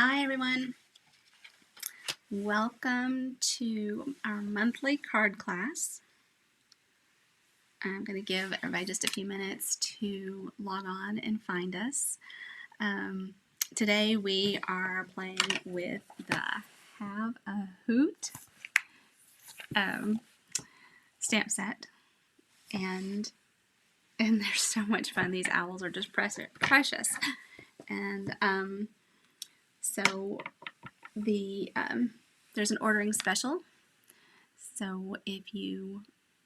Hi everyone, welcome to our monthly card class. I'm going to give everybody just a few minutes to log on and find us. Today we are playing with the Have a Hoot stamp set, and they're so much fun. These owls are just precious. And so there's an ordering special. So if you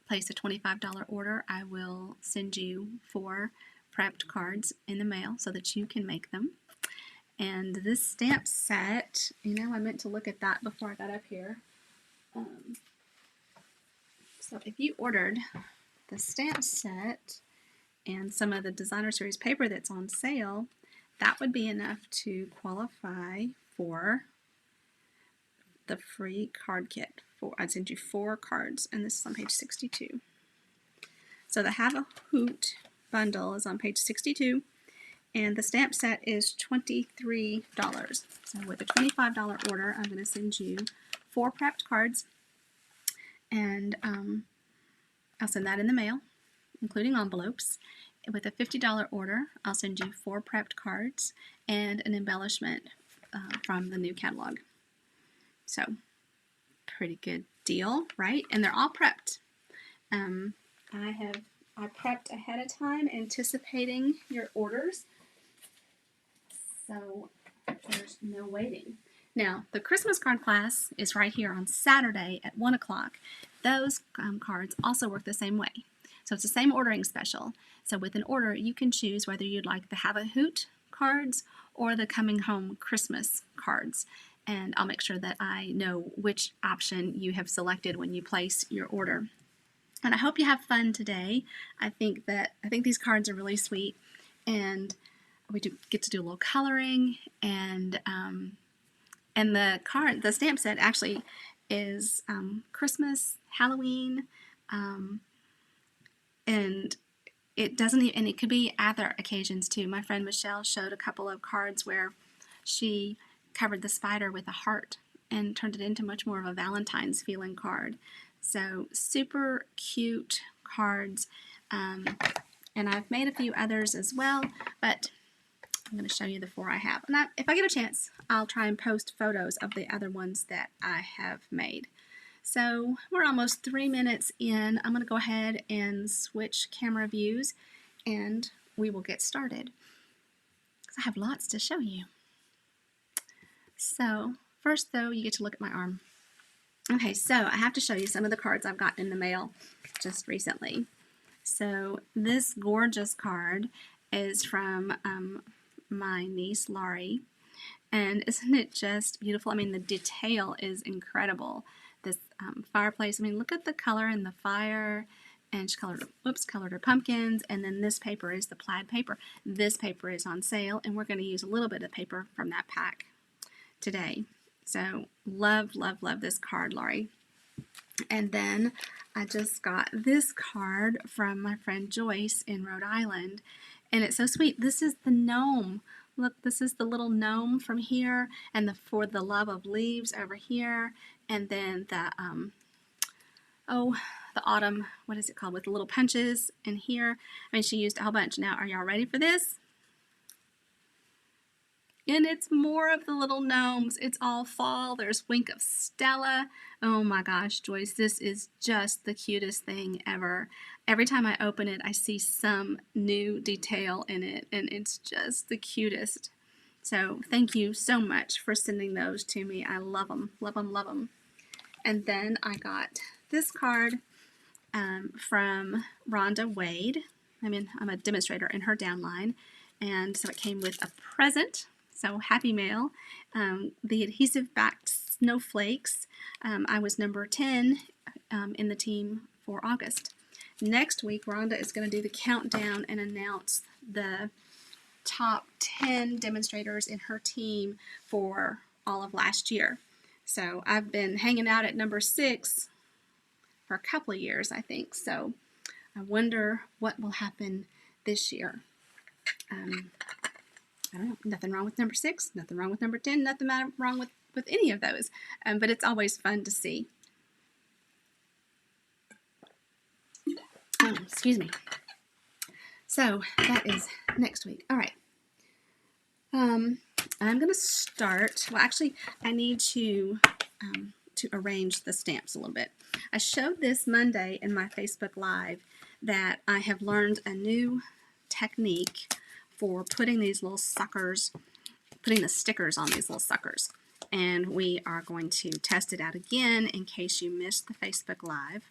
place a $25 order, I will send you 4 prepped cards in the mail so that you can make them. And this stamp set, I meant to look at that before I got up here. So if you ordered the stamp set and some of the designer series paper that's on sale, that would be enough to qualify for the free card kit. I'd send you 4 cards, and this is on page 62. So the Have a Hoot bundle is on page 62, and the stamp set is $23. So with a $25 order, I'm going to send you 4 prepped cards, and I'll send that in the mail, including envelopes. With a $50 order, I'll send you 4 prepped cards and an embellishment from the new catalog. So, pretty good deal, right? And they're all prepped. I prepped ahead of time, anticipating your orders, so there's no waiting. Now, the Christmas card class is right here on Saturday at 1 o'clock. Those cards also work the same way. So it's the same ordering special. So with an order, you can choose whether you'd like the Have a Hoot cards or the Coming Home Christmas cards. And I'll make sure that I know which option you have selected when you place your order. And I hope you have fun today. I think these cards are really sweet, and we get to do a little coloring, and the stamp set actually is Christmas, Halloween, and it could be other occasions too. My friend Michelle showed a couple of cards where she covered the spider with a heart and turned it into much more of a Valentine's feeling card. So super cute cards, and I've made a few others as well, but I'm going to show you the 4 I have. And if I get a chance, I'll try and post photos of the other ones that I have made. So we're almost 3 minutes in. I'm going to go ahead and switch camera views, and we will get started, because I have lots to show you. So first, though, you get to look at my arm. Okay, so I have to show you some of the cards I've gotten in the mail just recently. So this gorgeous card is from my niece Laurie, and isn't it just beautiful? I mean, the detail is incredible. This fireplace, I mean, look at the color in the fire, and she colored her pumpkins, and then this paper is the plaid paper. This paper is on sale, and we're going to use a little bit of paper from that pack today. So love, love, love this card, Laurie. And then I just got this card from my friend Joyce in Rhode Island, and it's so sweet. This is the gnome. Look, this is the little gnome from here, and the For the Love of Leaves over here, and then the autumn, what is it called, with the little punches in here. I mean, she used a whole bunch. Now, are y'all ready for this? And it's more of the little gnomes. It's all fall. There's Wink of Stella. Oh my gosh, Joyce, this is just the cutest thing ever. Every time I open it, I see some new detail in it, and it's just the cutest. So thank you so much for sending those to me. I love them, love them, love them. And then I got this card from Rhonda Wade. I'm a demonstrator in her downline, and so it came with a present. So happy mail. The adhesive backed snowflakes. I was number 10 in the team for August. Next week, Rhonda is going to do the countdown and announce the top 10 demonstrators in her team for all of last year. So I've been hanging out at number 6 for a couple of years, I think. So I wonder what will happen this year. I don't know, nothing wrong with number 6, nothing wrong with number 10, nothing wrong with any of those. But it's always fun to see. Oh, excuse me. So that is next week. All right. I'm going to start. Well, actually, I need to arrange the stamps a little bit. I showed this Monday in my Facebook Live that I have learned a new technique for putting these little suckers, putting the stickers on these little suckers. And we are going to test it out again in case you missed the Facebook Live.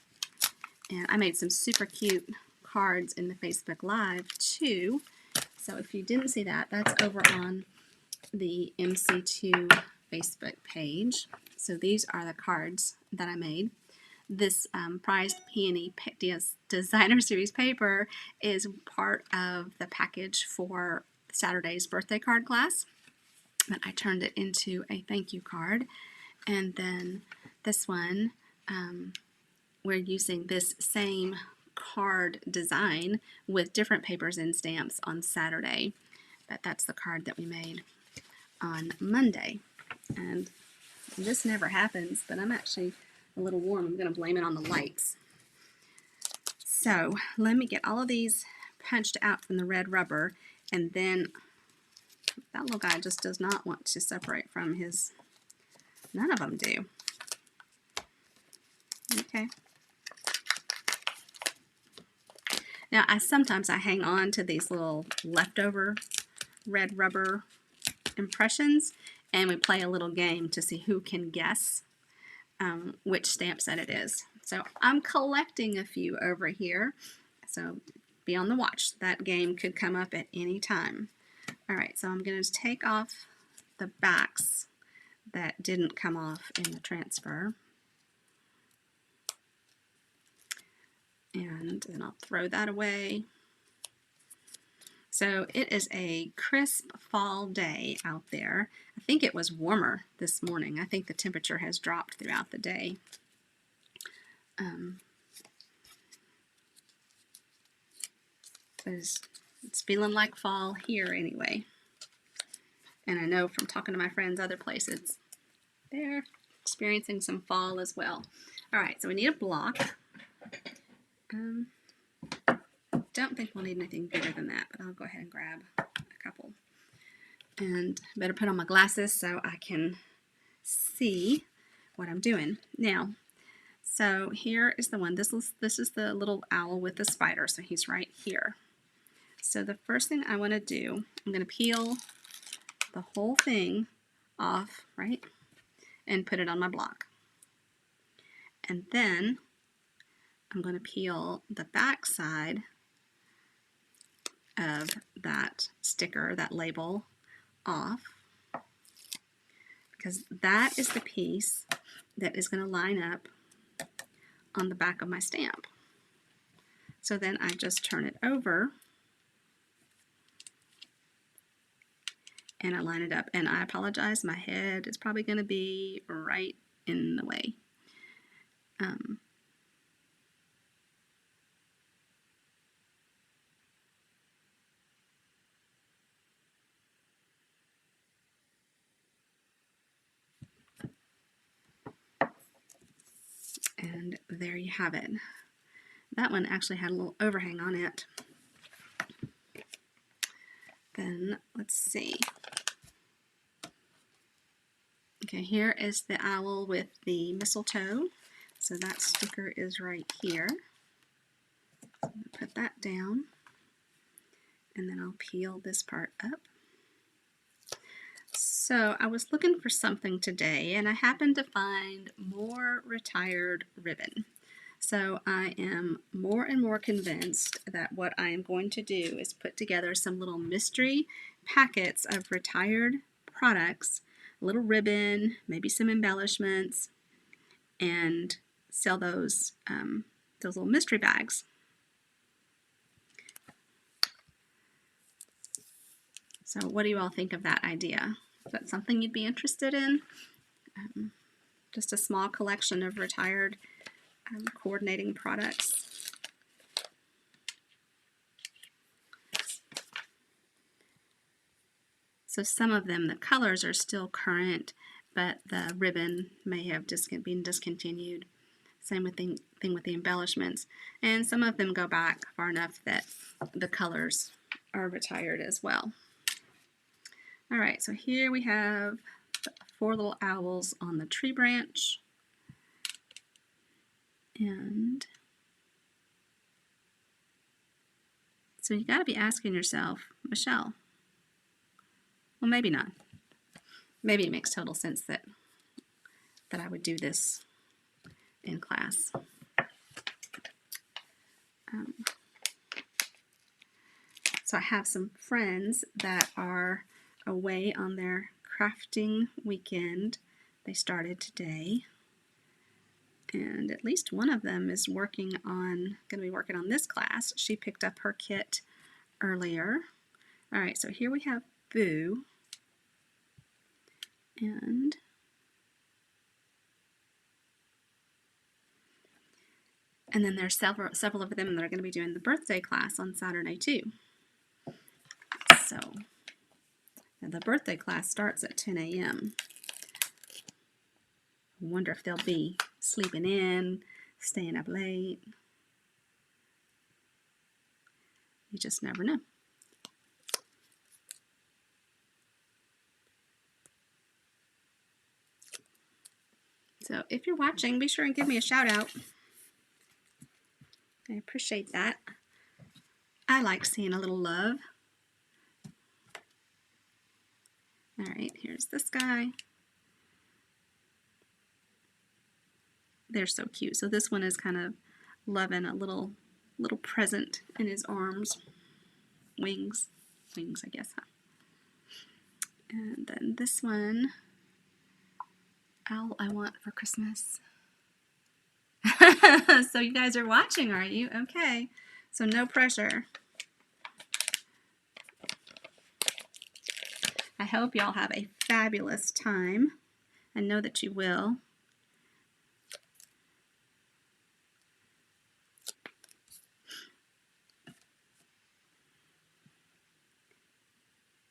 And I made some super cute cards in the Facebook Live too. So if you didn't see that, that's over on the MC2 Facebook page. So these are the cards that I made. This prized peony designer series paper is part of the package for Saturday's birthday card class. But I turned it into a thank you card. And then this one, we're using this same card design with different papers and stamps on Saturday. But that's the card that we made on Monday. And this never happens, but I'm actually a little warm. I'm going to blame it on the lights. So let me get all of these punched out from the red rubber, and then that little guy just does not want to separate from his, none of them do. Okay. Now sometimes I hang on to these little leftover red rubber impressions, and we play a little game to see who can guess which stamp set it is. So I'm collecting a few over here, so be on the watch. That game could come up at any time. All right, so I'm going to take off the backs that didn't come off in the transfer. And then I'll throw that away. So it is a crisp fall day out there. I think it was warmer this morning. I think the temperature has dropped throughout the day. It's feeling like fall here anyway. And I know from talking to my friends other places, they're experiencing some fall as well. All right, so we need a block. Don't think we'll need anything bigger than that, but I'll go ahead and grab a couple. And better put on my glasses so I can see what I'm doing. Now, so here is the one. This is the little owl with the spider, so he's right here. So the first thing I want to do, I'm going to peel the whole thing off, right, and put it on my block. And then I'm going to peel the back side of that sticker, that label, off, because that is the piece that is going to line up on the back of my stamp. So then I just turn it over and I line it up. And I apologize, my head is probably going to be right in the way. And there you have it. That one actually had a little overhang on it. Then let's see. Okay, here is the owl with the mistletoe. So that sticker is right here. So I'm going to put that down. And then I'll peel this part up. So I was looking for something today, and I happened to find more retired ribbon. So I am more and more convinced that what I am going to do is put together some little mystery packets of retired products, a little ribbon, maybe some embellishments, and sell those little mystery bags. So what do you all think of that idea? Is that something you'd be interested in? Just a small collection of retired coordinating products. So some of them, the colors are still current, but the ribbon may have been discontinued. Same thing with the embellishments. And some of them go back far enough that the colors are retired as well. All right, so here we have 4 little owls on the tree branch. And so you got to be asking yourself, Michelle, well, maybe not. Maybe it makes total sense that I would do this in class. So I have some friends that are away on their crafting weekend. They started today. And at least one of them is going to be working on this class. She picked up her kit earlier. All right, so here we have Boo. And then there's several of them that are going to be doing the birthday class on Saturday too. So the birthday class starts at 10 a.m. I wonder if they'll be sleeping in, staying up late. You just never know. So if you're watching, be sure and give me a shout out. I appreciate that. I like seeing a little love. All right, here's this guy. They're so cute. So this one is kind of loving a little present in his arms. Wings, I guess, huh? And then this one, Owl I Want for Christmas. So you guys are watching, are you? Okay. So no pressure. I hope y'all have a fabulous time. I know that you will.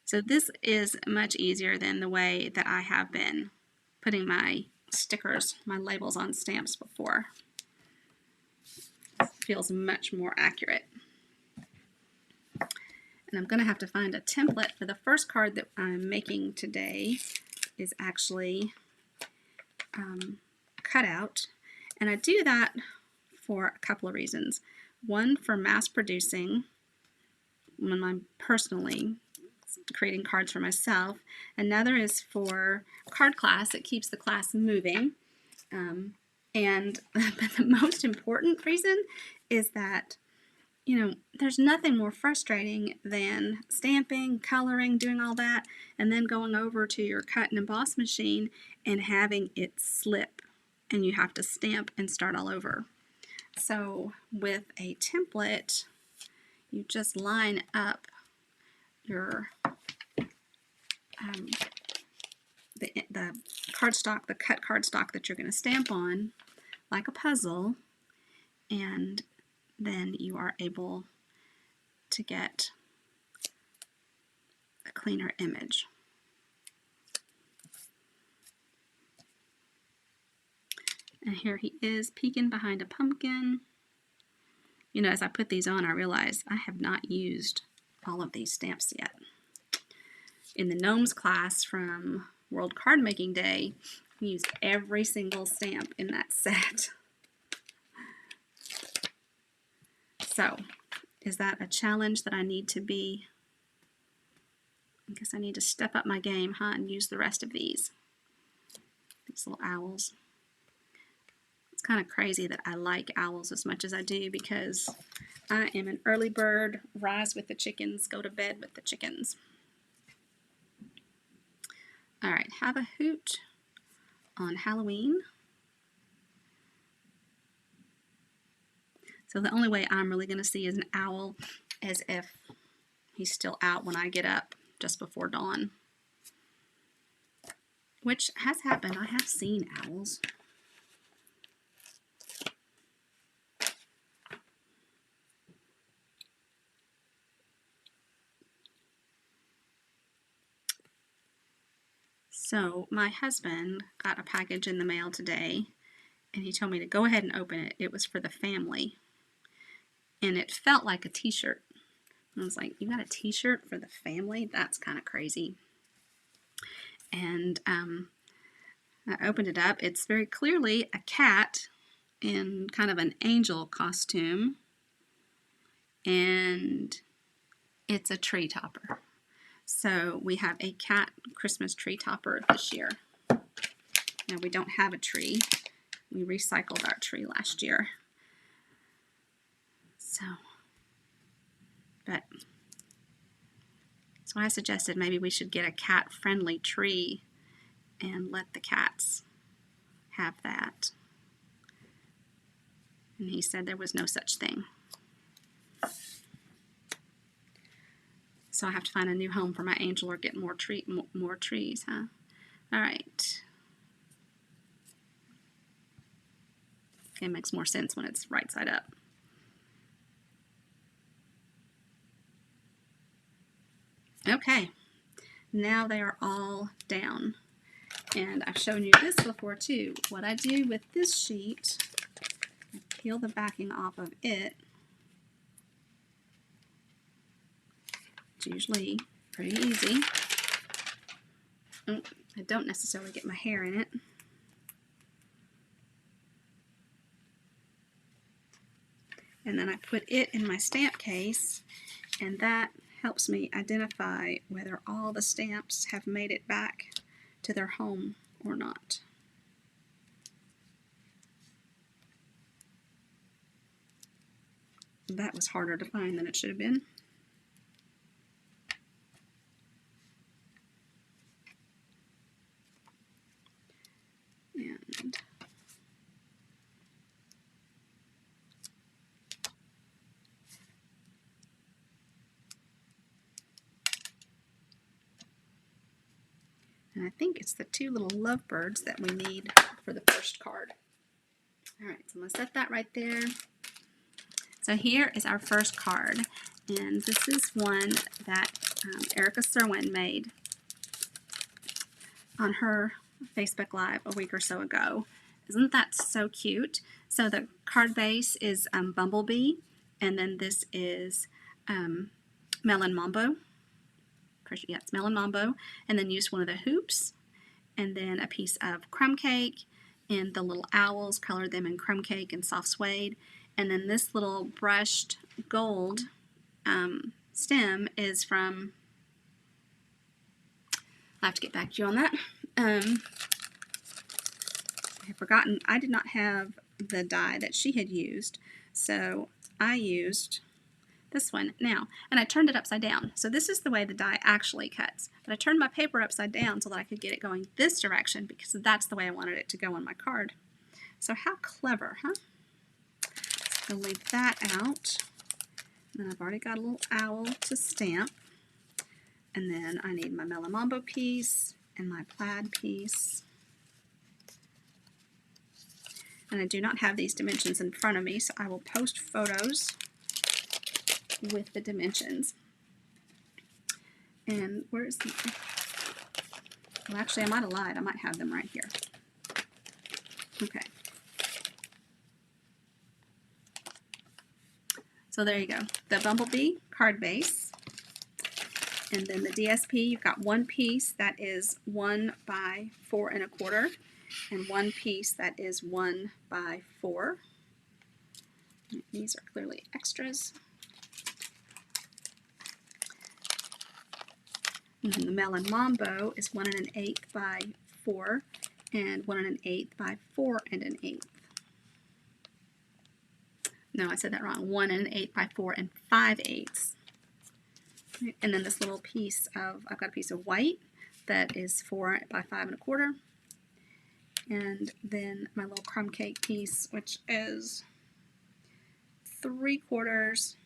So this is much easier than the way that I have been putting my stickers, my labels on stamps before. It feels much more accurate. And I'm going to have to find a template for the first card that I'm making today is actually cut out. And I do that for a couple of reasons. One, for mass producing when I'm personally creating cards for myself. Another is for card class. It keeps the class moving. But the most important reason is that, you know, there's nothing more frustrating than stamping, coloring, doing all that, and then going over to your cut and emboss machine and having it slip, and you have to stamp and start all over. So with a template, you just line up your the cardstock, the cut cardstock that you're going to stamp on, like a puzzle, and then you are able to get a cleaner image. And here he is peeking behind a pumpkin. You know, as I put these on, I realized I have not used all of these stamps yet. In the Gnomes class from World Card Making Day, we used every single stamp in that set. So, is that a challenge that I need to be? I guess I need to step up my game, huh, and use the rest of these little owls. It's kind of crazy that I like owls as much as I do because I am an early bird, rise with the chickens, go to bed with the chickens. All right, have a hoot on Halloween. So the only way I'm really going to see is an owl as if he's still out when I get up just before dawn. Which has happened. I have seen owls. So my husband got a package in the mail today, and he told me to go ahead and open it. It was for the family, and it felt like a t-shirt. I was like, you got a t-shirt for the family? That's kind of crazy. And I opened it up. It's very clearly a cat in kind of an angel costume, and it's a tree topper. So we have a cat Christmas tree topper this year. Now we don't have a tree. We recycled our tree last year. But I suggested maybe we should get a cat-friendly tree and let the cats have that. And he said there was no such thing. So I have to find a new home for my angel or get more trees, huh? All right. Okay, it makes more sense when it's right side up. Okay, now they are all down. And I've shown you this before too. What I do with this sheet, I peel the backing off of it. It's usually pretty easy. I don't necessarily get my hair in it. And then I put it in my stamp case, and that helps me identify whether all the stamps have made it back to their home or not. That was harder to find than it should have been. And I think it's the two little lovebirds that we need for the first card. All right, so I'm going to set that right there. So here is our first card, and this is one that Erica Serwin made on her Facebook Live a week or so ago. Isn't that so cute? So the card base is Bumblebee, and then this is Melon Mambo. Yeah, it's Melon Mambo, and then used one of the hoops, and then a piece of crumb cake, and the little owls, colored them in crumb cake and soft suede, and then this little brushed gold stem is from, I'll have to get back to you on that. I have forgotten, I did not have the die that she had used, so I used this one now, and I turned it upside down. So this is the way the die actually cuts. But I turned my paper upside down so that I could get it going this direction because that's the way I wanted it to go on my card. So how clever, huh? So I'll leave that out. And then I've already got a little owl to stamp. And then I need my Melon Mambo piece and my plaid piece. And I do not have these dimensions in front of me, so I will post photos with the dimensions. And where is the, well, actually I might have lied. I might have them right here. Okay. So there you go. The Bumblebee card base. And then the DSP, you've got one piece that is 1 by 4 1/4, and one piece that is 1 by 4. These are clearly extras. And then the Melon Mambo is 1 1/8 by 4 and 1 1/8 by 4 1/8. No, I said that wrong. 1 1/8 by 4 5/8. And then this little piece of, I've got a piece of white that is 4 by 5 1/4. And then my little crumb cake piece, which is 3/4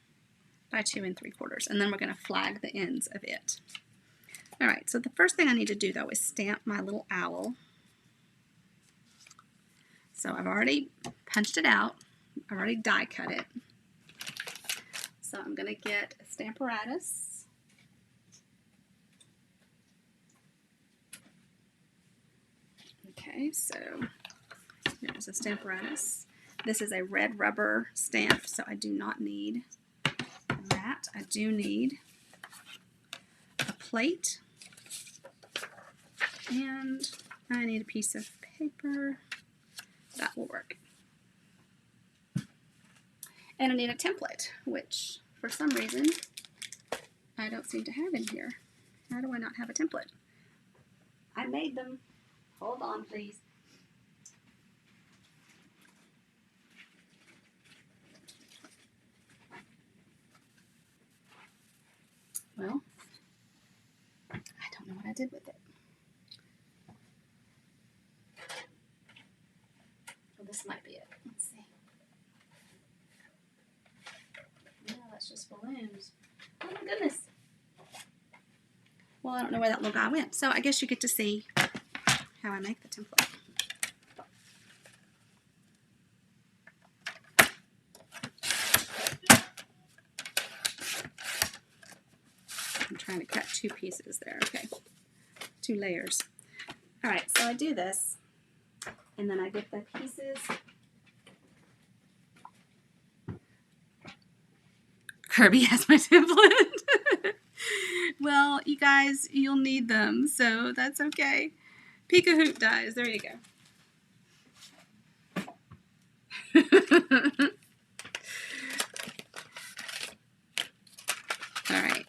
by 2 3/4. And then we're going to flag the ends of it. All right, so the first thing I need to do, though, is stamp my little owl. So I've already punched it out. I've already die cut it. So I'm going to get a Stamparatus. Okay, so here's a Stamparatus. This is a red rubber stamp, so I do not need that. I do need a plate, and I need a piece of paper. That will work. And I need a template, which for some reason I don't seem to have in here. How do I not have a template? I made them. Hold on, please. Well, I don't know what I did with it. Well, this might be it. Let's see. No, that's just balloons. Oh my goodness. Well, I don't know where that little guy went. So I guess you get to see how I make the template. I'm trying to cut 2 pieces there. Okay, 2 layers. All right, so I do this, and then I get the pieces. Kirby has my template. Well, you guys, you'll need them, so that's okay. Pika Hoot dies. There you go. All right.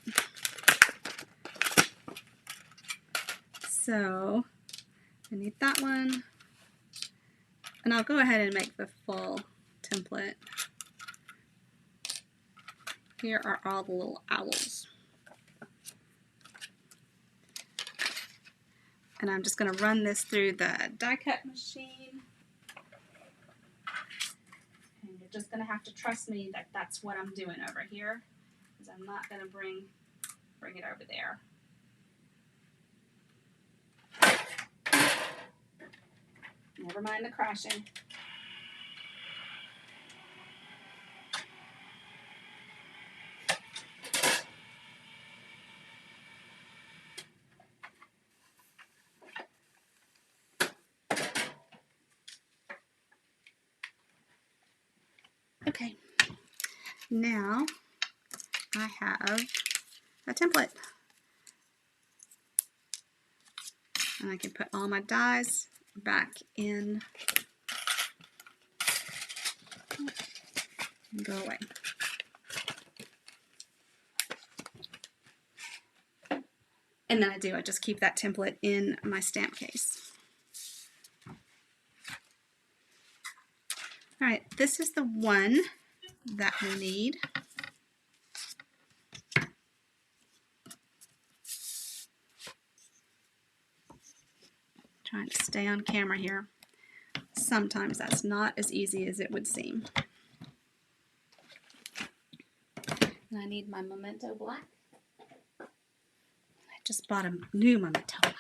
So I need that one. And I'll go ahead and make the full template. Here are all the little owls. And I'm just going to run this through the die cut machine. And you're just going to have to trust me that that's what I'm doing over here, because I'm not going to bring it over there. Never mind the crashing. Okay, now I have a template. And I can put all my dies back in and go away. And then I just keep that template in my stamp case. All right, this is the one that we need. Trying to stay on camera here. Sometimes that's not as easy as it would seem. And I need my Memento Black. I just bought a new Memento Black.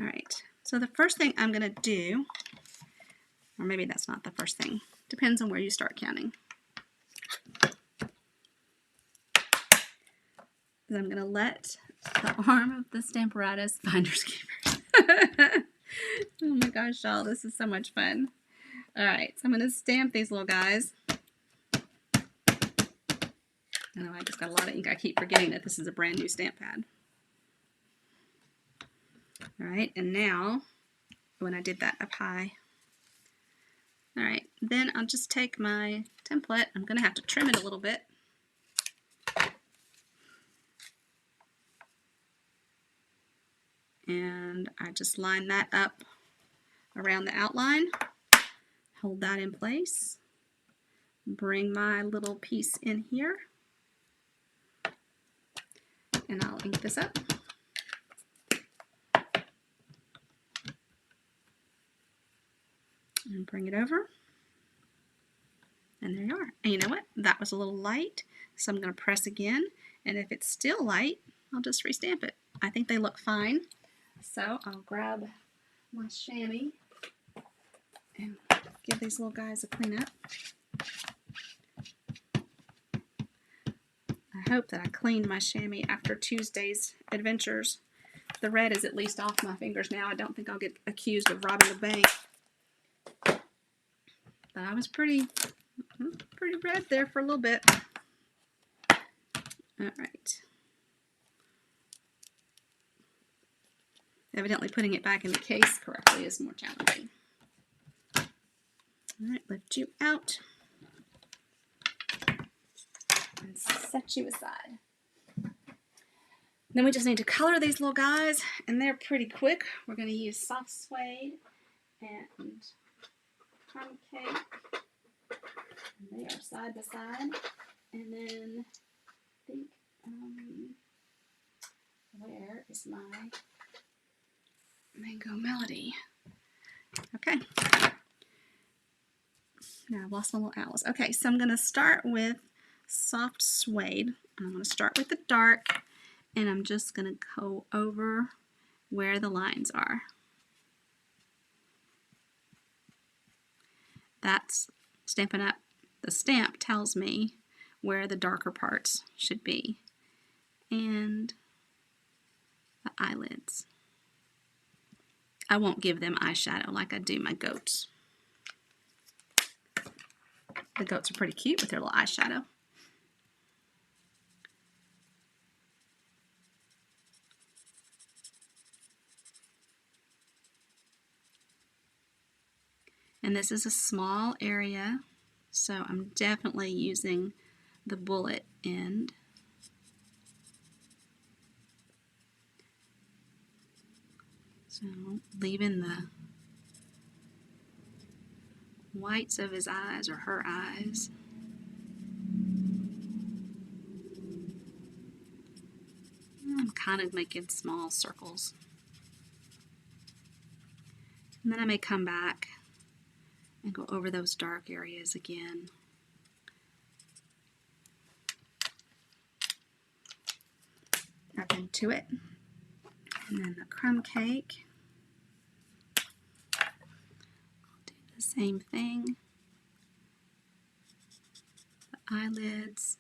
All right, so the first thing I'm going to do, or maybe that's not the first thing, depends on where you start counting. I'm going to let the arm of the Stamparatus finders keeper. Oh my gosh, y'all, this is so much fun. All right, so I'm going to stamp these little guys. I know I just got a lot of ink. I keep forgetting that this is a brand new stamp pad. All right, and now, when I did that up high, all right, then I'll just take my template. I'm going to have to trim it a little bit. And I just line that up around the outline, hold that in place, bring my little piece in here, and I'll ink this up. And bring it over. And there you are. And you know what? That was a little light, so I'm going to press again. And if it's still light, I'll just restamp it. I think they look fine. So I'll grab my chamois and give these little guys a clean up. I hope that I cleaned my chamois after Tuesday's adventures. The red is at least off my fingers now. I don't think I'll get accused of robbing the bank. But I was pretty red there for a little bit. All right. Evidently putting it back in the case correctly is more challenging. All right, lift you out and set you aside. Then we just need to color these little guys, and they're pretty quick. We're going to use soft suede and crumb cake. And they are side by side. And then I think, where is my mango melody? Okay. Now I've lost my little owls. Okay, so I'm going to start with soft suede. I'm going to start with the dark, and I'm just going to go over where the lines are. That's Stampin' Up! The stamp tells me where the darker parts should be. And the eyelids. I won't give them eyeshadow like I do my goats. The goats are pretty cute with their little eyeshadow. And this is a small area, so I'm definitely using the bullet end. So leaving the whites of his eyes or her eyes. I'm kind of making small circles. And then I may come back and go over those dark areas again. Up into it. And then the crumb cake. I'll do the same thing. The eyelids.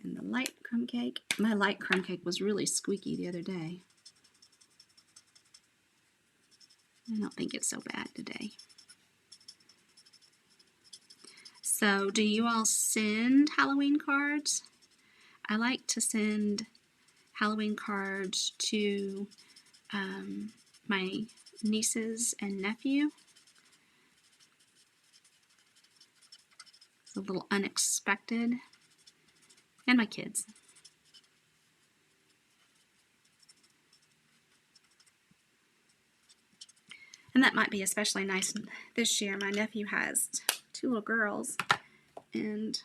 And the light crumb cake. My light crumb cake was really squeaky the other day. I don't think it's so bad today. So, do you all send Halloween cards? I like to send Halloween cards to my nieces and nephew. It's a little unexpected. And my kids. And that might be especially nice this year. My nephew has 2 little girls, and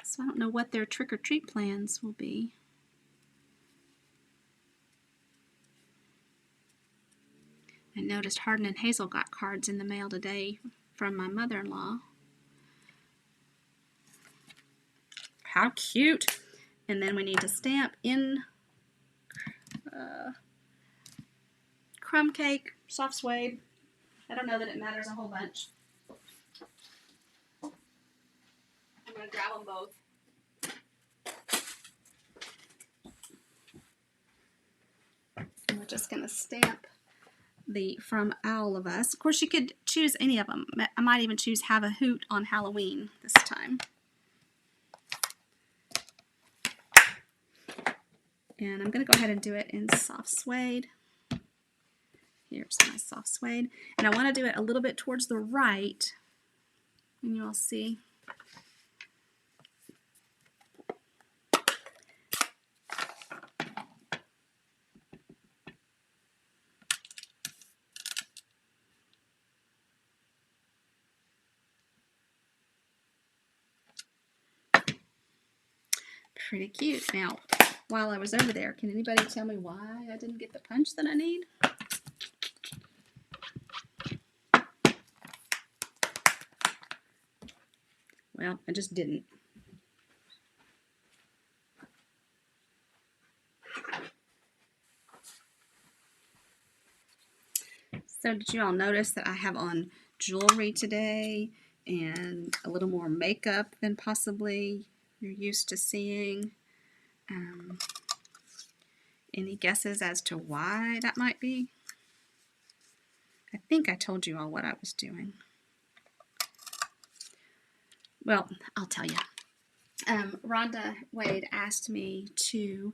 so I don't know what their trick-or-treat plans will be. I noticed Hardin and Hazel got cards in the mail today from my mother-in-law. How cute! And then we need to stamp in crumb cake, soft suede. I don't know that it matters a whole bunch. I'm going to grab them both. And we're just going to stamp the From All of Us. Of course, you could choose any of them. I might even choose Have a Hoot on Halloween this time. And I'm going to go ahead and do it in soft suede. Here's my soft suede. And I want to do it a little bit towards the right. And you'll see. Pretty cute. Now, while I was over there, can anybody tell me why I didn't get the punch that I need? Well, I just didn't. So did you all notice that I have on jewelry today and a little more makeup than possibly you're used to seeing? Um, any guesses as to why that might be? I think I told you all what I was doing. Well, I'll tell you. Rhonda Wade asked me to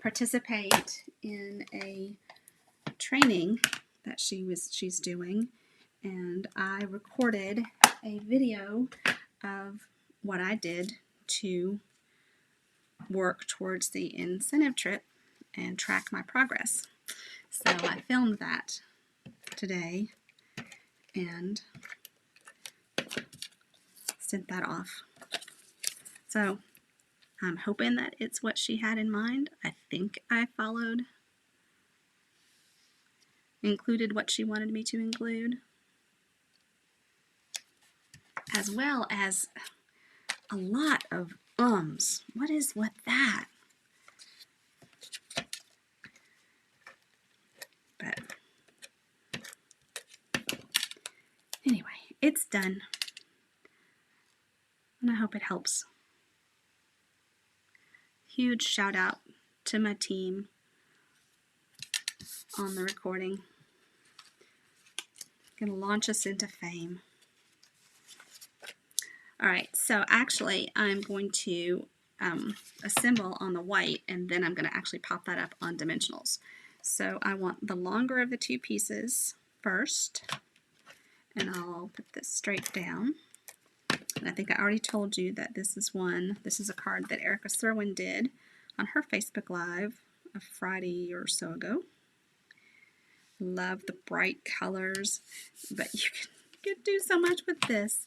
participate in a training that she's doing, and I recorded a video of what I did to work towards the incentive trip and track my progress. So I filmed that today and sent that off. So I'm hoping that it's what she had in mind. I think I included what she wanted me to include, as well as a lot of ums. What is with that? But anyway, it's done. And I hope it helps. Huge shout out to my team on the recording. Gonna launch us into fame. Alright, so actually I'm going to assemble on the white, and then I'm going to actually pop that up on dimensionals. So I want the longer of the two pieces first, and I'll put this straight down. And I think I already told you that this is a card that Erica Serwin did on her Facebook Live a Friday or so ago. Love the bright colors, but you can do so much with this.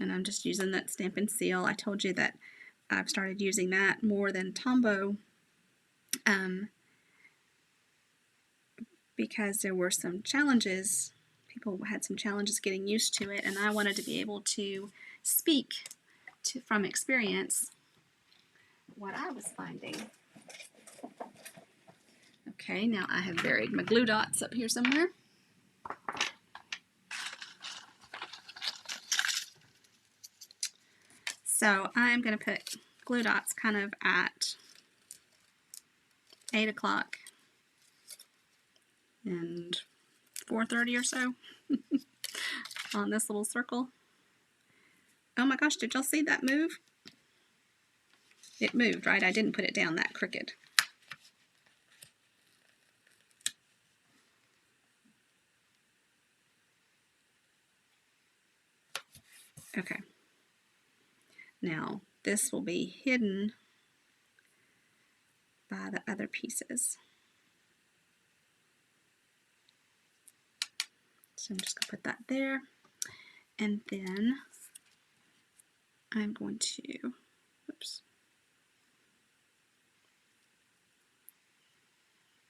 And I'm just using that Stampin' Seal. I told you that I've started using that more than Tombow because there were some challenges. People had some challenges getting used to it, and I wanted to be able to speak from experience what I was finding. Okay, now I have buried my glue dots up here somewhere. So I'm going to put glue dots kind of at 8 o'clock and 4:30 or so on this little circle. Oh my gosh, did y'all see that move? It moved, right? I didn't put it down that crooked. Okay. Now, this will be hidden by the other pieces. So I'm just going to put that there. And then I'm going to, oops,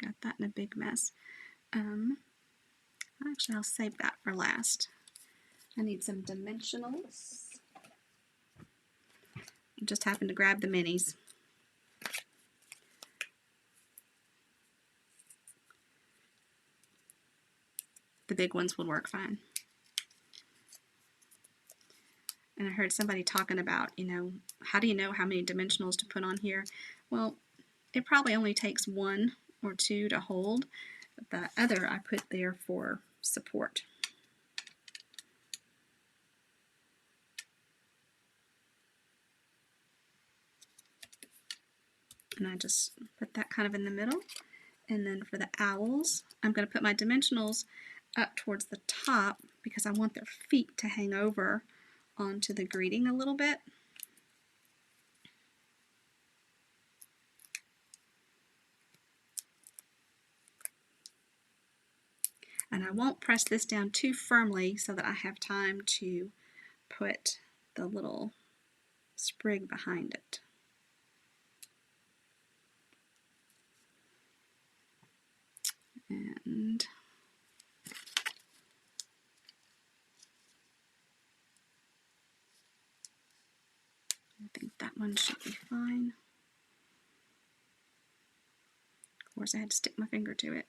got that in a big mess. Actually, I'll save that for last. I need some dimensionals. I just happened to grab the minis. The big ones would work fine. And I heard somebody talking about, how do you know how many dimensionals to put on here? Well, it probably only takes 1 or 2 to hold. The other I put there for support. And I just put that kind of in the middle. And then for the owls, I'm going to put my dimensionals up towards the top because I want their feet to hang over onto the greeting a little bit. And I won't press this down too firmly so that I have time to put the little sprig behind it. And I think that one should be fine. course, I had to stick my finger to it.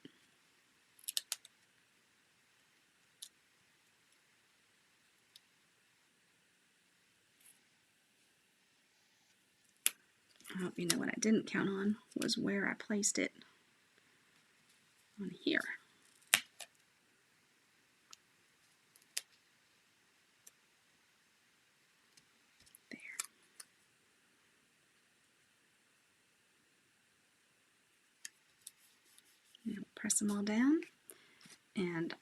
I hope you know what I didn't count on was where I placed it on here. There. Now press them all down, and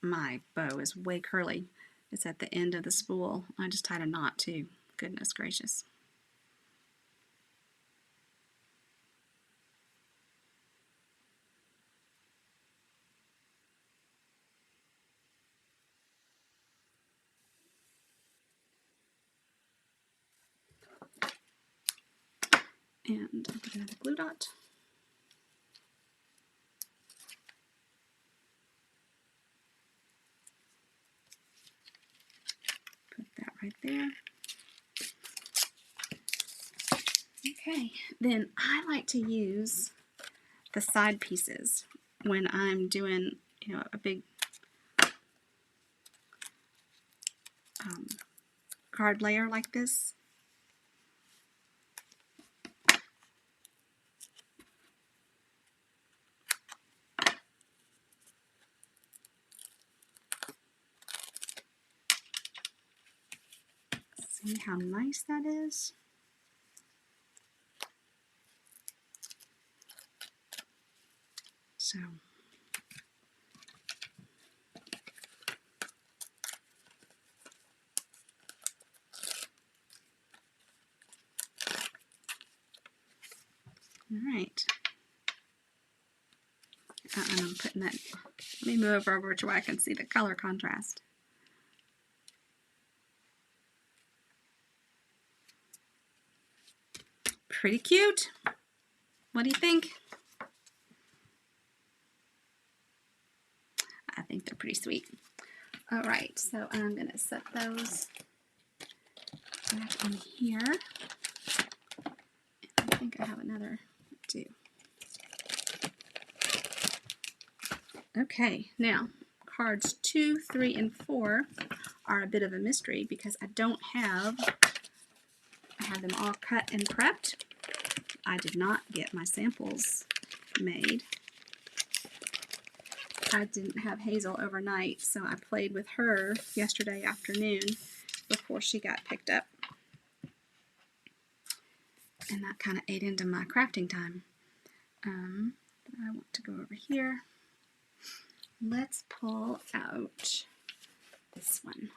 my bow is way curly. It's at the end of the spool. I just tied a knot too. Goodness gracious. And I'll put another glue dot. Put that right there. Okay, then I like to use the side pieces when I'm doing, a big card layer like this. See how nice that is? So, all right. And I'm putting that, let me move over to where I can see the color contrast. Pretty cute. What do you think? I think they're pretty sweet. All right, so I'm going to set those back in here. I think I have another two. Okay, now cards 2, 3, and 4 are a bit of a mystery because I have them all cut and prepped. I did not get my samples made. I didn't have Hazel overnight, so I played with her yesterday afternoon before she got picked up. And that kind of ate into my crafting time. I want to go over here. Let's pull out this one.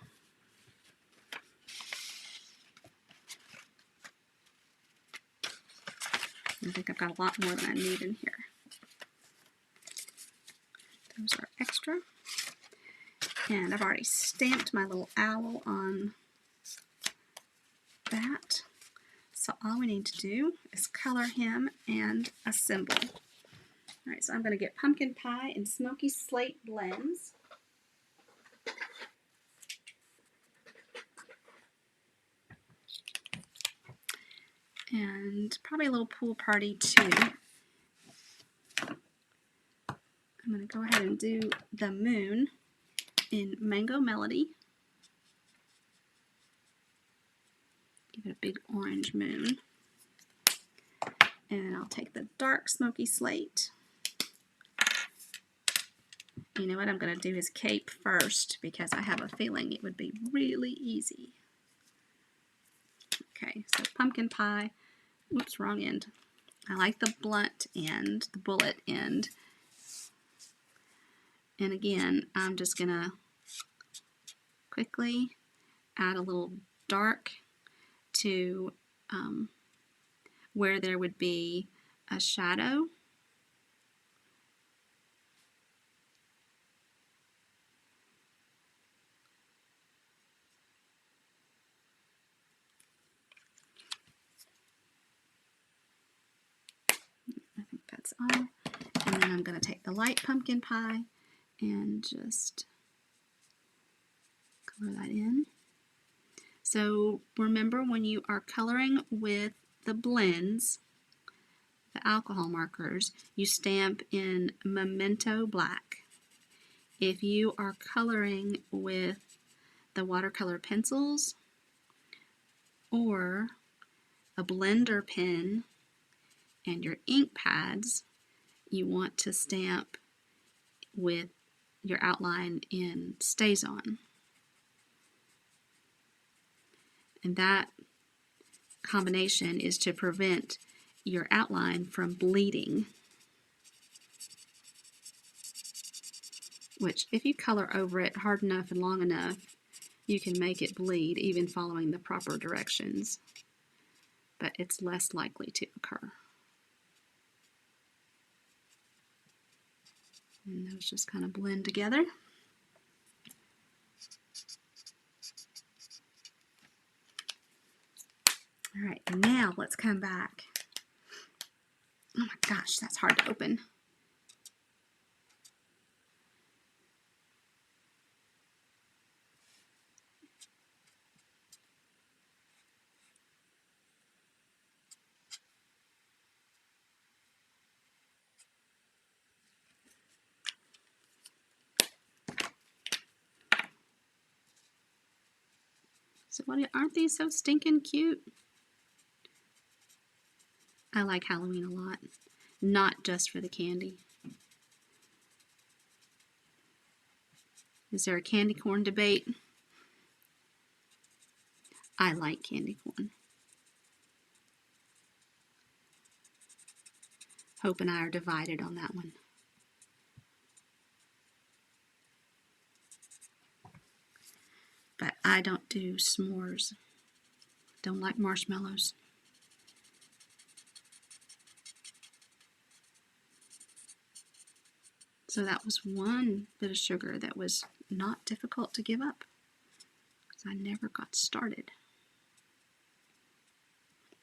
I think I've got a lot more than I need in here. Those are extra. And I've already stamped my little owl on that. So all we need to do is color him and a symbol. All right, so I'm going to get Pumpkin Pie and Smoky Slate blends. And probably a little pool party too. I'm going to go ahead and do the moon in Mango Melody. Give it a big orange moon. And I'll take the dark Smoky Slate. You know what, I'm going to do his cape first because I have a feeling it would be really easy. Okay, so Pumpkin Pie. Oops, wrong end. I like the blunt end, the bullet end. And again, I'm just going to quickly add a little dark to where there would be a shadow. I think that's all. And then I'm going to take the light Pumpkin Pie and just color that in. So remember, when you are coloring with the blends, the alcohol markers, you stamp in Memento Black. If you are coloring with the watercolor pencils or a blender pen and your ink pads, you want to stamp with your outline in StazOn. And that combination is to prevent your outline from bleeding, which if you color over it hard enough and long enough, you can make it bleed even following the proper directions, but it's less likely to occur. And those just kind of blend together. All right, now let's come back. Oh my gosh, that's hard to open. So aren't these so stinking cute? I like Halloween a lot, not just for the candy. Is there a candy corn debate? I like candy corn. Hope and I are divided on that one. But I don't do s'mores. Don't like marshmallows. So that was one bit of sugar that was not difficult to give up, because I never got started.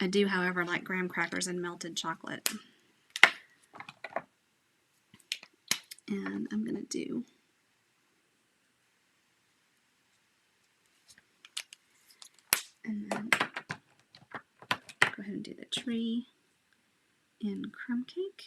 I do, however, like graham crackers and melted chocolate. And I'm going to do and then go ahead and do the tree in crumb cake.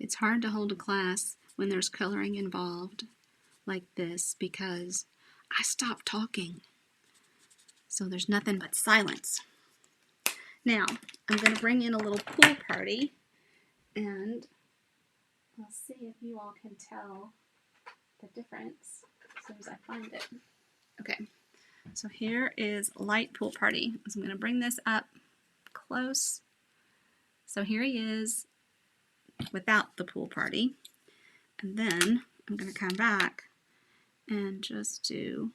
It's hard to hold a class when there's coloring involved like this because I stop talking. So there's nothing but silence. Now, I'm going to bring in a little pool party, and I'll see if you all can tell the difference as soon as I find it. Okay, so here is Light Pool Party. So I'm going to bring this up close. So here he is without the pool party. And then I'm going to come back and just do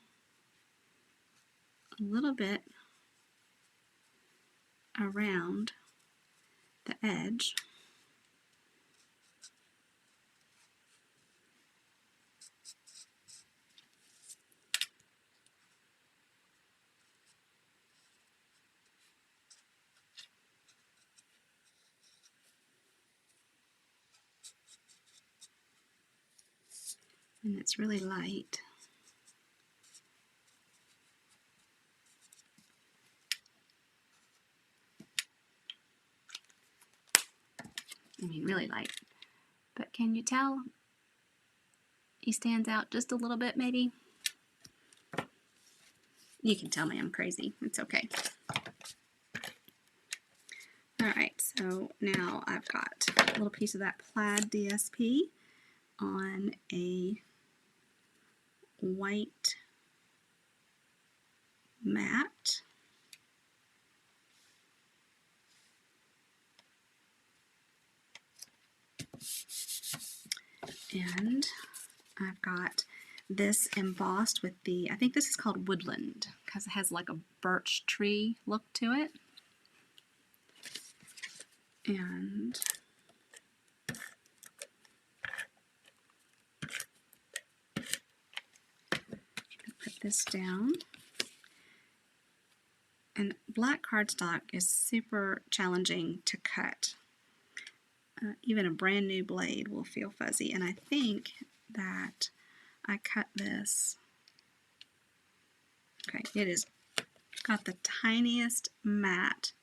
a little bit around the edge. And it's really light. I mean, really light. But can you tell he stands out just a little bit, maybe? You can tell me I'm crazy. It's okay. Alright, so now I've got a little piece of that plaid DSP on a white mat. And I've got this embossed with the, I think this is called Woodland, because it has like a birch tree look to it. And this down. And black cardstock is super challenging to cut. Even a brand new blade will feel fuzzy, and I think that I cut this. Okay, it is got the tiniest mat.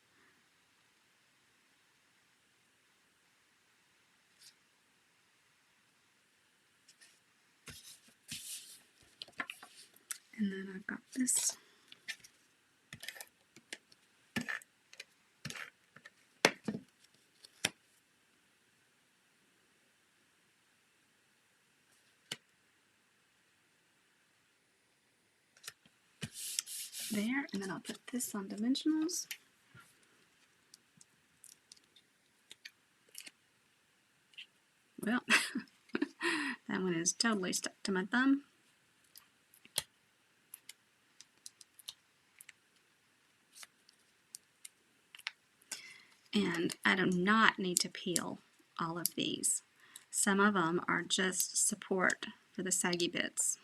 And then I've got this. There, and then I'll put this on dimensionals. Well, that one is totally stuck to my thumb. And I do not need to peel all of these. Some of them are just support for the saggy bits.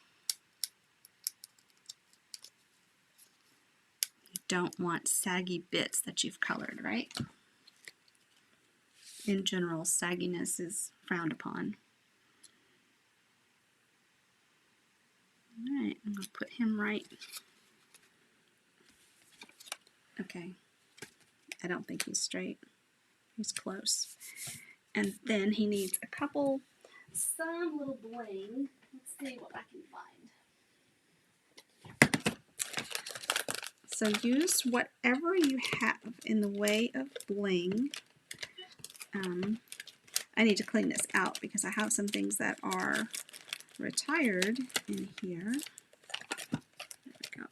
You don't want saggy bits that you've colored, right? In general, sagginess is frowned upon. Alright, I'm going to put him right. Okay, I don't think he's straight. He's close. And then he needs some little bling. Let's see what I can find. So use whatever you have in the way of bling. I need to clean this out because I have some things that are retired in here. There we go.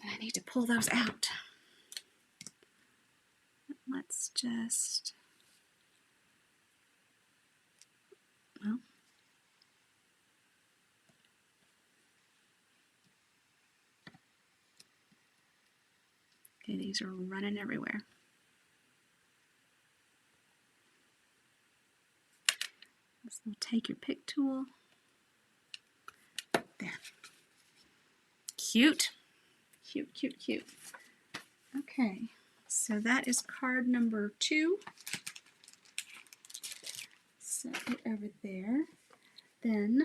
I need to pull those out. Let's just, well, okay, these are running everywhere. So take your pick tool. There. Cute. Cute, cute, cute. Okay, so that is card number 2. Set it over there. Then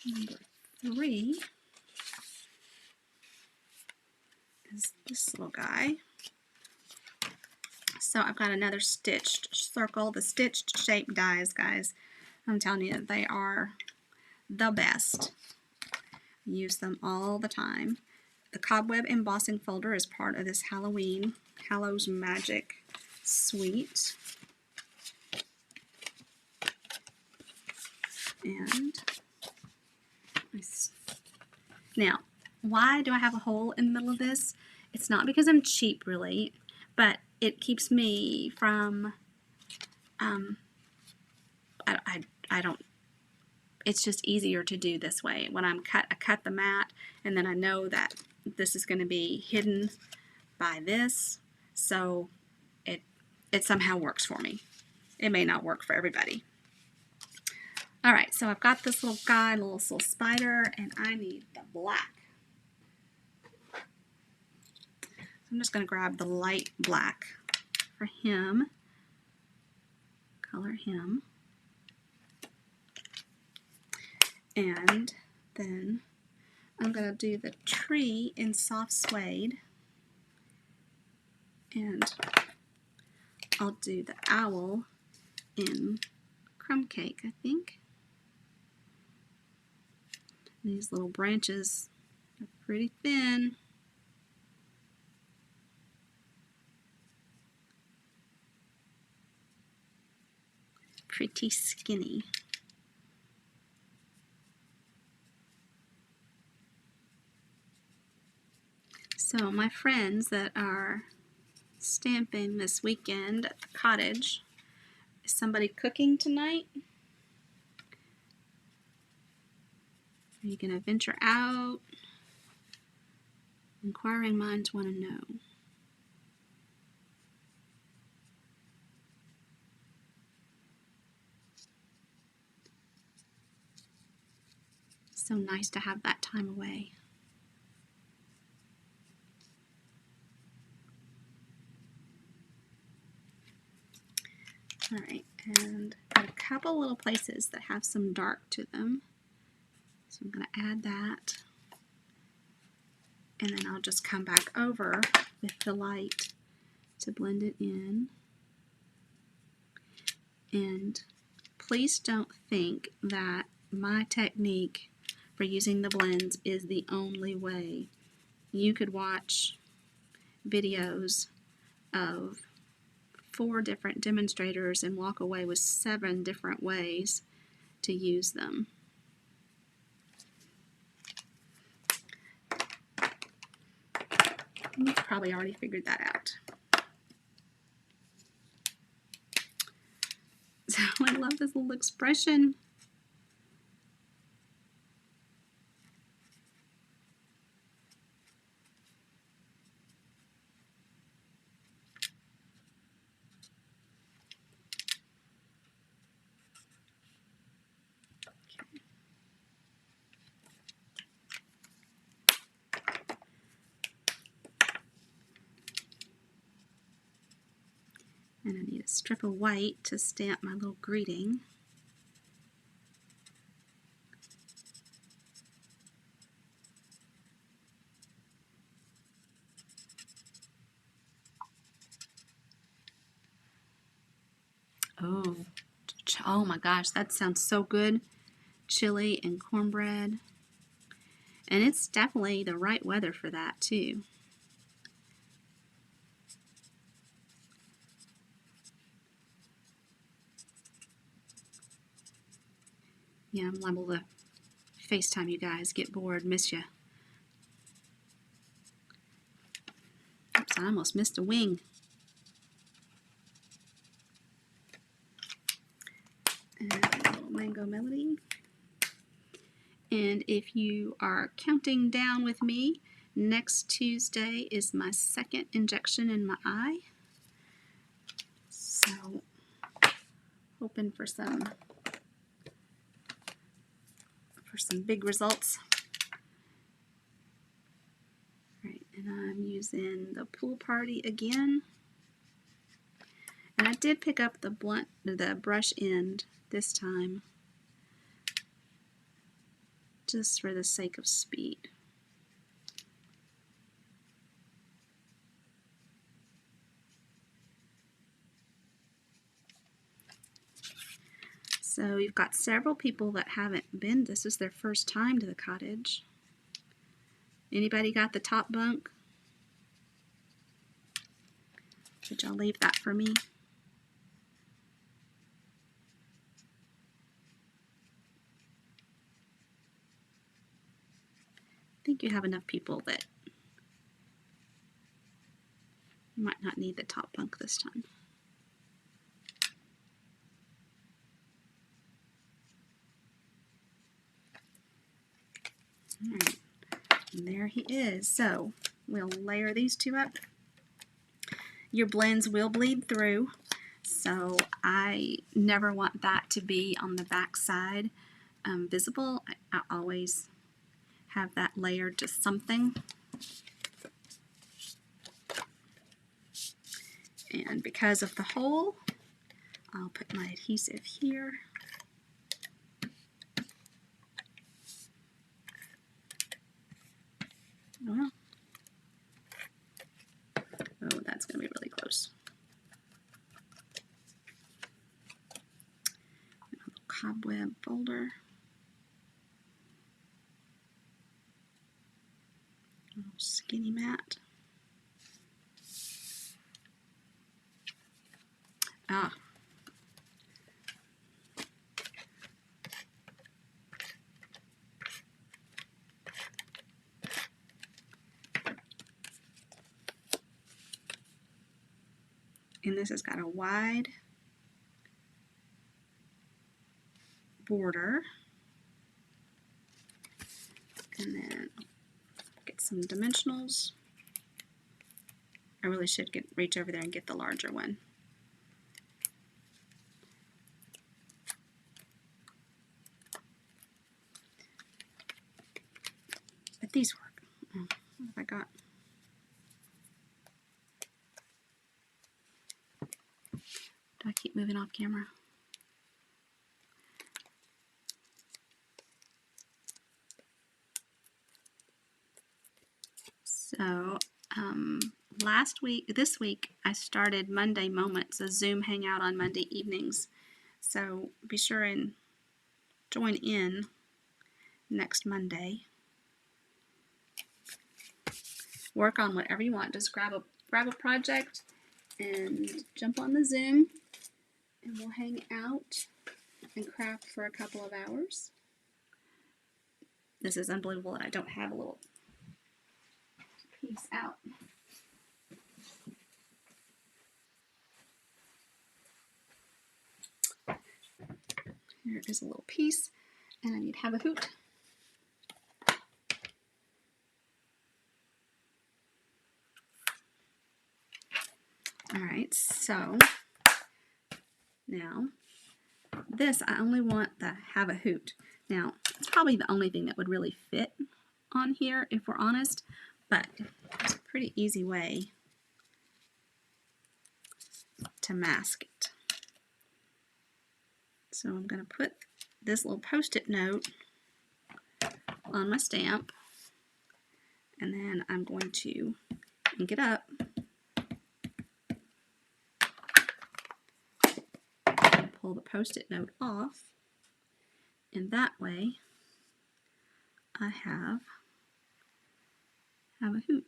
number 3 is this little guy. So I've got another stitched circle. The stitched shape dies, guys, I'm telling you, they are the best. Use them all the time. The cobweb embossing folder is part of this Halloween Hallows Magic suite. And now, why do I have a hole in the middle of this? It's not because I'm cheap, really, but it keeps me from, I don't, it's just easier to do this way. When I cut the mat, and then I know that this is going to be hidden by this, so it somehow works for me. It may not work for everybody. Alright, so I've got this little guy, little spider, and I need the black. I'm just going to grab the light black for him, color him, and then I'm going to do the tree in soft suede, and I'll do the owl in crumb cake, I think. These little branches are pretty thin. Pretty skinny. So my friends that are stamping this weekend at the cottage, is somebody cooking tonight? Are you going to venture out? Inquiring minds want to know. So nice to have that time away. All right, and a couple little places that have some dark to them. So I'm going to add that. And then I'll just come back over with the light to blend it in. And please don't think that my technique for using the blends is the only way. You could watch videos of 4 different demonstrators and walk away with 7 different ways to use them. You've probably already figured that out. So I love this little expression. And I need a strip of white to stamp my little greeting. Oh my gosh, that sounds so good. Chili and cornbread. And it's definitely the right weather for that too. Yeah, I'm liable to FaceTime you guys, get bored, miss you. Oops, I almost missed a wing. And a little mango melody. And if you are counting down with me, next Tuesday is my 2nd injection in my eye. So, hoping for some big results. Right, and I'm using the Pool Party again. And I did pick up the brush end this time, just for the sake of speed. So you've got several people that haven't been, this is their first time to the cottage. Anybody got the top bunk? Could y'all leave that for me? I think you have enough people that you might not need the top bunk this time. Alright, and there he is. So we'll layer these 2 up. Your blends will bleed through, so I never want that to be on the back side visible. I always have that layered to something. And because of the hole, I'll put my adhesive here. Well, oh, that's going to be really close. A little cobweb folder. A little skinny mat. Ah. And this has got a wide border. And then get some dimensionals. I really should reach over there and get the larger one. But these work. Oh, what have I got? Do I keep moving off camera? So this week, I started Monday Moments, a Zoom hangout on Monday evenings. So be sure and join in next Monday. Work on whatever you want. Just grab a project and jump on the Zoom, and we'll hang out and craft for a couple of hours. This is unbelievable that I don't have a little piece out. Here is a little piece, and I need to have a hoot. All right, so now this, I only want the have a hoot. Now, it's probably the only thing that would really fit on here, if we're honest, but it's a pretty easy way to mask it. So I'm going to put this little post-it note on my stamp, and then I'm going to ink it up, pull the post-it note off, and that way I have a hoot.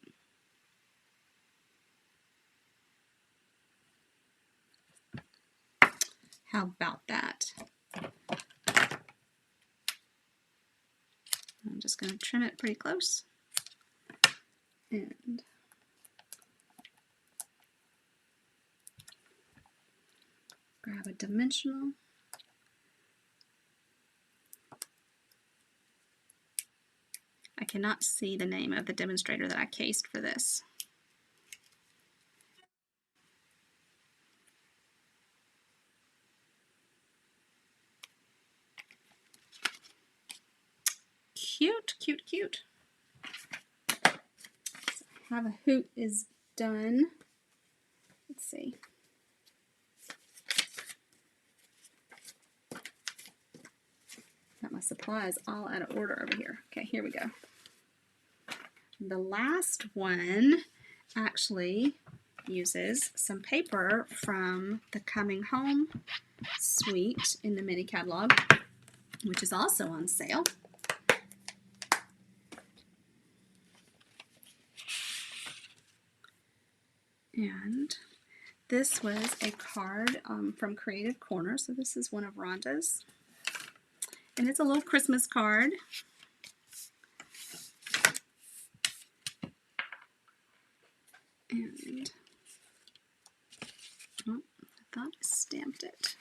How about that? I'm just going to trim it pretty close and grab a dimensional. I cannot see the name of the demonstrator that I cased for this. Cute, cute, cute. So have a hoot is done. Let's see. Got my supplies all out of order over here. Okay, here we go. The last one actually uses some paper from the Coming Home suite in the mini catalog, which is also on sale. And this was a card from Creative Corner. So this is one of Rhonda's. And it's a little Christmas card. And oh, I thought I stamped it.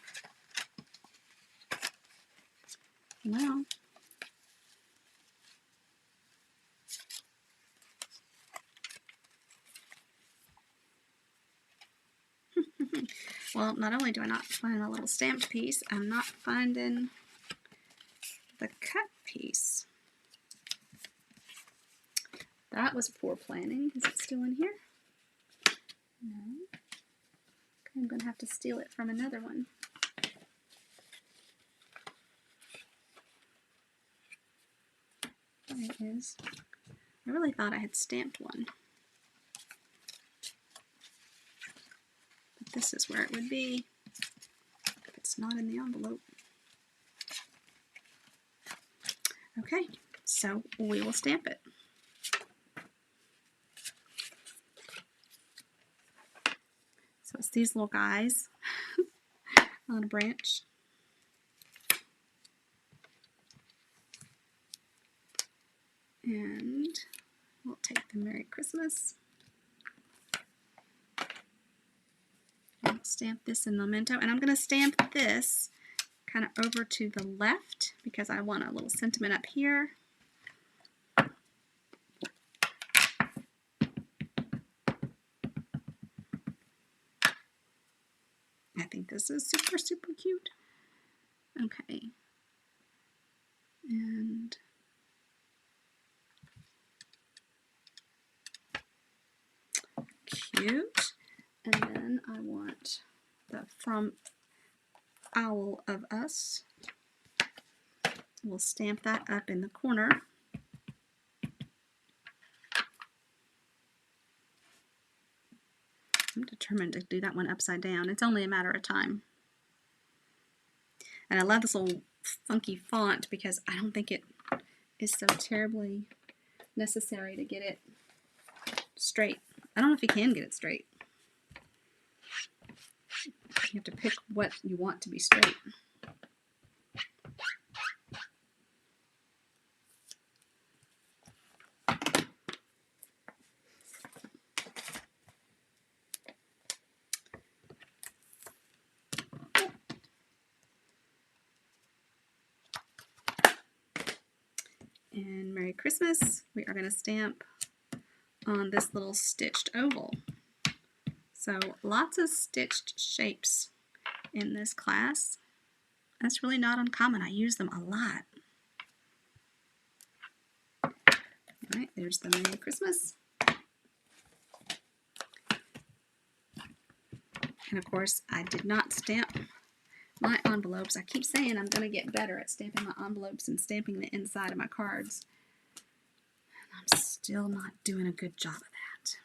Well, well, not only do I not find a little stamped piece, I'm not finding the cut piece. That was poor planning. Is it still in here? No. Okay, I'm going to have to steal it from another one. There it is. I really thought I had stamped one. But this is where it would be if it's not in the envelope. Okay, so we will stamp it. So it's these little guys on a branch. And we'll take the Merry Christmas. And stamp this in Memento. And I'm going to stamp this kind of over to the left because I want a little sentiment up here. I think this is super, super cute. Okay. And cute. And then I want the From Owl of Us. We'll stamp that up in the corner. I'm determined to do that one upside down. It's only a matter of time. And I love this little funky font because I don't think it is so terribly necessary to get it straight. I don't know if you can get it straight. You have to pick what you want to be straight. And Merry Christmas, we are going to stamp on this little stitched oval. So lots of stitched shapes in this class. That's really not uncommon. I use them a lot. All right, there's the Merry Christmas. And of course, I did not stamp my envelopes. I keep saying I'm going to get better at stamping my envelopes and stamping the inside of my cards. And I'm still not doing a good job of that.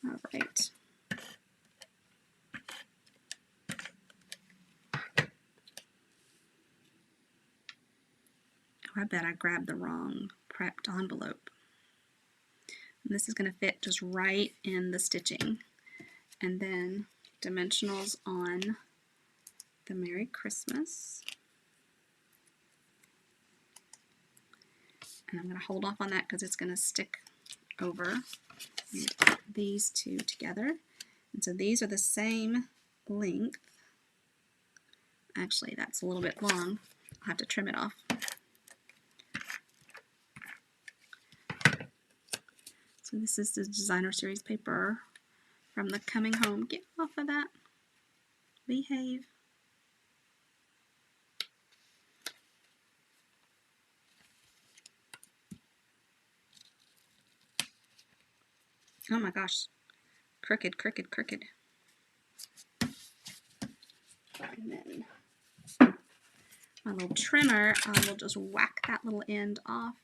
All right. Oh, I bet I grabbed the wrong prepped envelope. And this is going to fit just right in the stitching. And then dimensionals on the Merry Christmas. And I'm going to hold off on that because it's going to stick over these two together. And so these are the same length. Actually, that's a little bit long. I'll have to trim it off. So this is the designer series paper from the Coming Home. Get off of that. Behave. Oh my gosh. Crooked, crooked, crooked. And then my little trimmer, I will just whack that little end off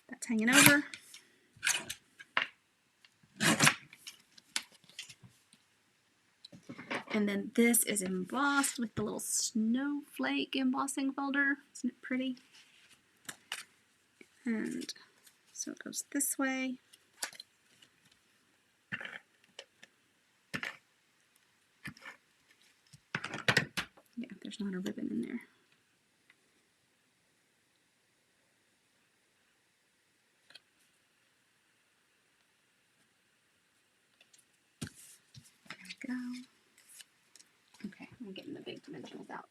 that's hanging over. And then this is embossed with the little snowflake embossing folder. Isn't it pretty? And so it goes this way. Yeah, there's not a ribbon in there. There we go. Okay, I'm getting the big dimensionals out.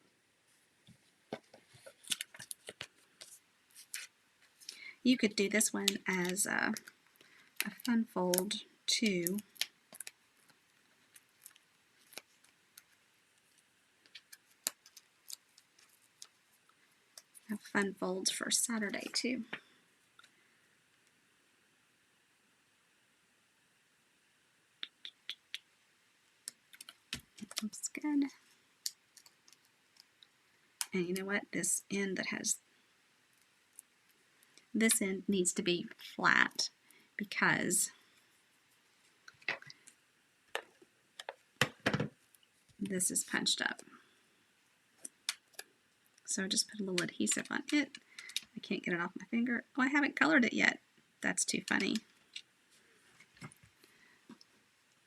You could do this one as a fun fold too. Have fun folds for Saturday too. It looks good. And you know what? This end that has this end needs to be flat because this is punched up. So I just put a little adhesive on it. I can't get it off my finger. Oh, I haven't colored it yet. That's too funny.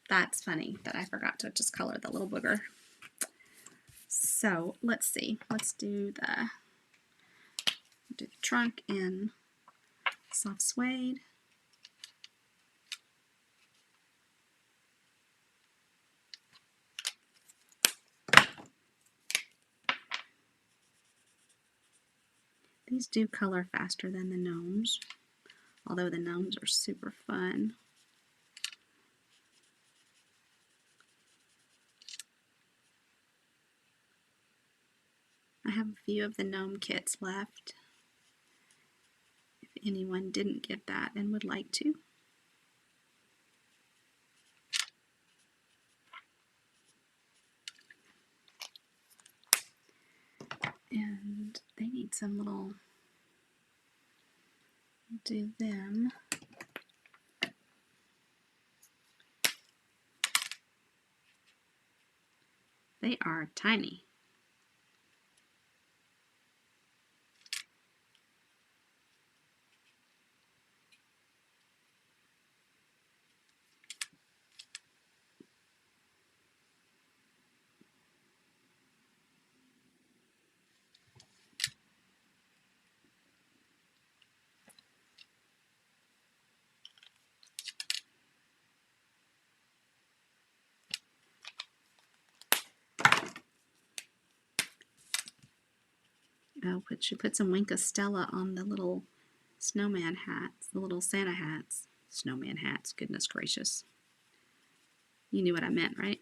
That's funny that I forgot to just color the little booger. So let's see. Let's do the trunk in soft suede. These do color faster than the gnomes, although the gnomes are super fun. I have a few of the gnome kits left, if anyone didn't get that and would like to. And they need some little, do them. They are tiny. Oh, she put some Wink of Stella on the little snowman hats, the little Santa hats. Snowman hats, goodness gracious. You knew what I meant, right?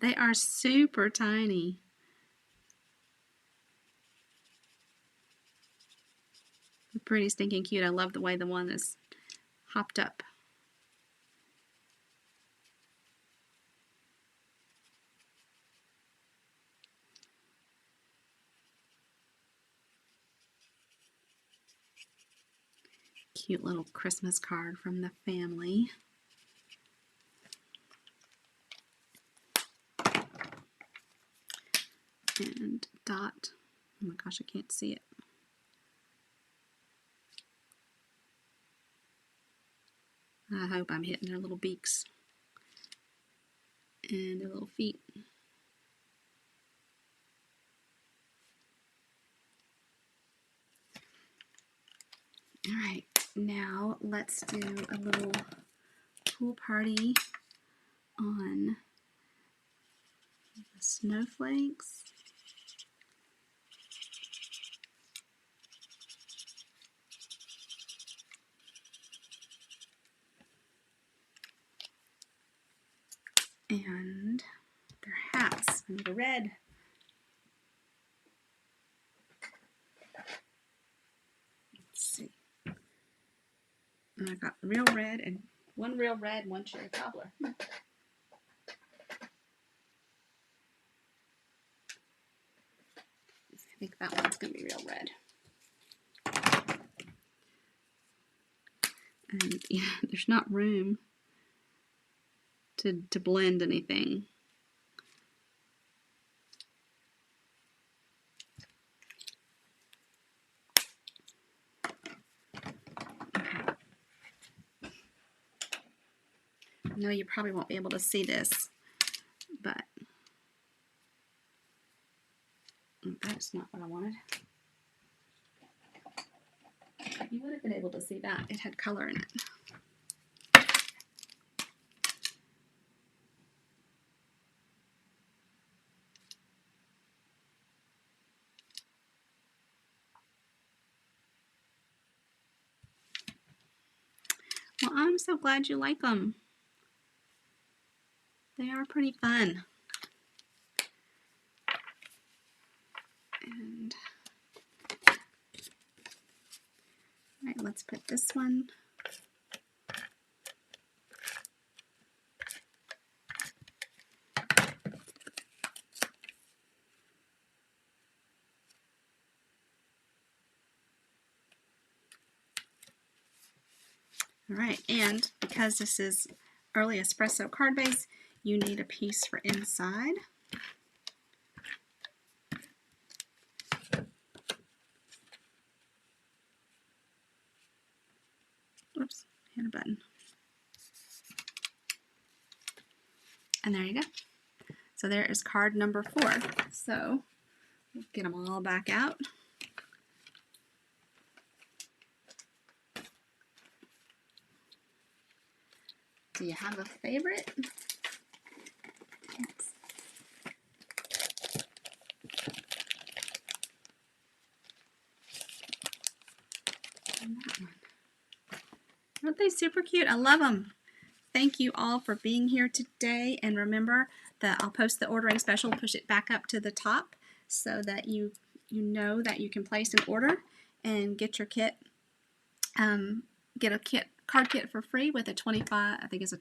They are super tiny. They're pretty stinking cute. I love the way the one is hopped up. Cute little Christmas card from the family. And Dot, oh my gosh, I can't see it. I hope I'm hitting their little beaks and their little feet. All right, now let's do a little pool party on the snowflakes. And their hats. I need a red. Let's see. And I got real red and one real red, one cherry cobbler. I think that one's going to be real red. And yeah, there's not room to blend anything. I know you probably won't be able to see this, but that's not what I wanted. You would have been able to see that. It had color in it. Well, I'm so glad you like them. They are pretty fun. And all right, let's put this one. All right, and because this is early espresso card base, you need a piece for inside. Whoops, hit a button. And there you go. So there is card number 4. So we'll get them all back out. Do you have a favorite? Yes. And that one. Aren't they super cute? I love them. Thank you all for being here today. And remember that I'll post the ordering special, push it back up to the top so that you know that you can place an order and get your kit get a card kit for free with a 25, I think it's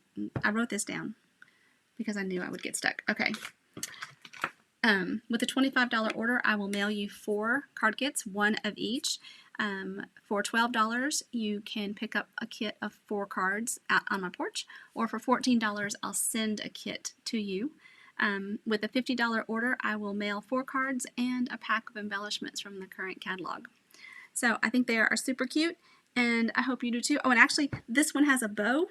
I wrote this down because I knew I would get stuck. Okay. With a $25 order, I will mail you 4 card kits, 1 of each. For $12, you can pick up a kit of 4 cards out on my porch, or for $14, I'll send a kit to you. With a $50 order, I will mail 4 cards and a pack of embellishments from the current catalog. So I think they are super cute, and I hope you do too. Oh, and actually, this one has a bow,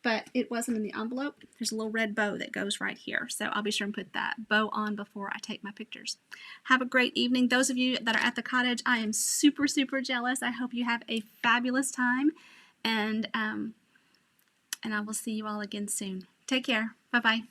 but it wasn't in the envelope. There's a little red bow that goes right here, so I'll be sure and put that bow on before I take my pictures. Have a great evening. Those of you that are at the cottage, I am super, super jealous. I hope you have a fabulous time, and I will see you all again soon. Take care. Bye-bye.